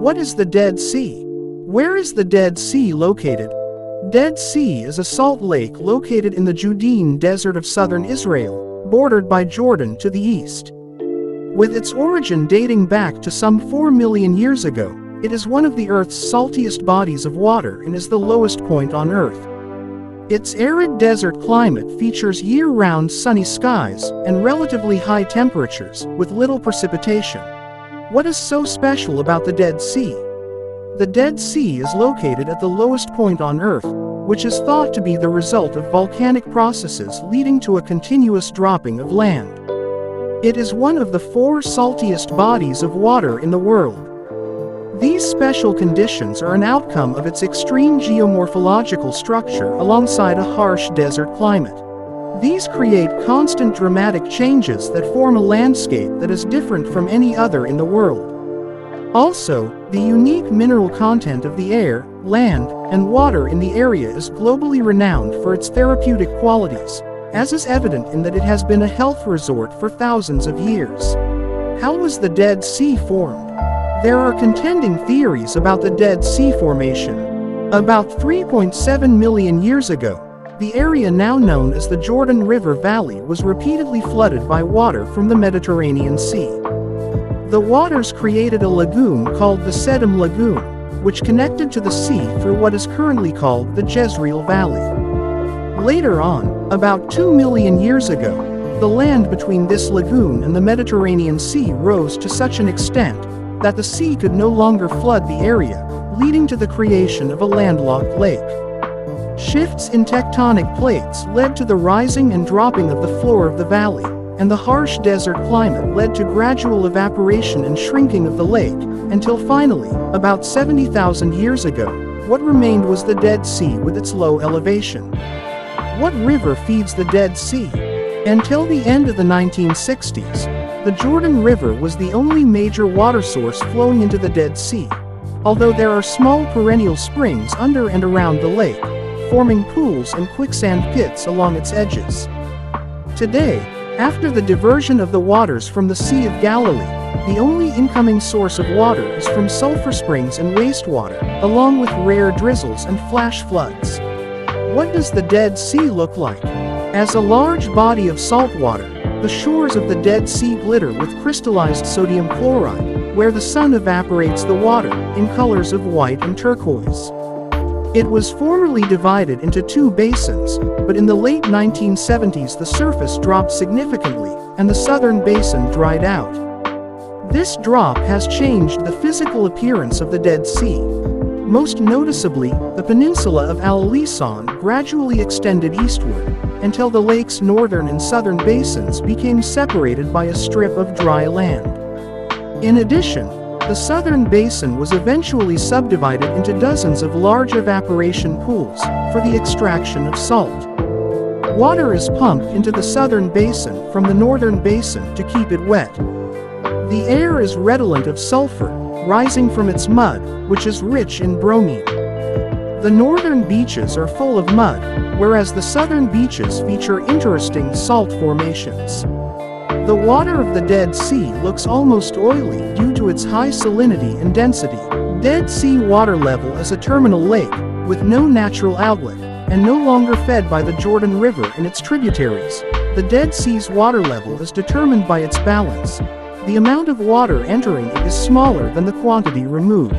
What is the Dead Sea? Where is the Dead Sea located? Dead Sea is a salt lake located in the Judean desert of southern Israel, bordered by Jordan to the east. With its origin dating back to some 4 million years ago, it is one of the Earth's saltiest bodies of water and is the lowest point on Earth. Its arid desert climate features year-round sunny skies and relatively high temperatures, with little precipitation. What is so special about the Dead Sea? The Dead Sea is located at the lowest point on Earth, which is thought to be the result of volcanic processes leading to a continuous dropping of land. It is one of the 4 saltiest bodies of water in the world. These special conditions are an outcome of its extreme geomorphological structure alongside a harsh desert climate. These create constant dramatic changes that form a landscape that is different from any other in the world. Also, the unique mineral content of the air, land, and water in the area is globally renowned for its therapeutic qualities, as is evident in that it has been a health resort for thousands of years. How was the Dead Sea formed? There are contending theories about the Dead Sea formation. About 3.7 million years ago, the area now known as the Jordan River Valley was repeatedly flooded by water from the Mediterranean Sea. The waters created a lagoon called the Sedum Lagoon, which connected to the sea through what is currently called the Jezreel Valley. Later on, about 2 million years ago, the land between this lagoon and the Mediterranean Sea rose to such an extent that the sea could no longer flood the area, leading to the creation of a landlocked lake. Shifts in tectonic plates led to the rising and dropping of the floor of the valley, and the harsh desert climate led to gradual evaporation and shrinking of the lake, until finally, about 70,000 years ago, what remained was the Dead Sea with its low elevation. What river feeds the Dead Sea? Until the end of the 1960s, the Jordan River was the only major water source flowing into the Dead Sea, although there are small perennial springs under and around the lake, forming pools and quicksand pits along its edges. Today, after the diversion of the waters from the Sea of Galilee, the only incoming source of water is from sulfur springs and wastewater, along with rare drizzles and flash floods. What does the Dead Sea look like? As a large body of salt water, the shores of the Dead Sea glitter with crystallized sodium chloride, where the sun evaporates the water, in colors of white and turquoise. It was formerly divided into 2 basins, but in the late 1970s the surface dropped significantly, and the southern basin dried out. This drop has changed the physical appearance of the Dead Sea. Most noticeably, the peninsula of Al-Lisan gradually extended eastward, until the lake's northern and southern basins became separated by a strip of dry land. In addition, the southern basin was eventually subdivided into dozens of large evaporation pools for the extraction of salt. Water is pumped into the southern basin from the northern basin to keep it wet. The air is redolent of sulfur, rising from its mud, which is rich in bromine. The northern beaches are full of mud, whereas the southern beaches feature interesting salt formations. The water of the Dead Sea looks almost oily due to its high salinity and density. Dead Sea water level is a terminal lake, with no natural outlet, and no longer fed by the Jordan River and its tributaries. The Dead Sea's water level is determined by its balance. The amount of water entering it is smaller than the quantity removed.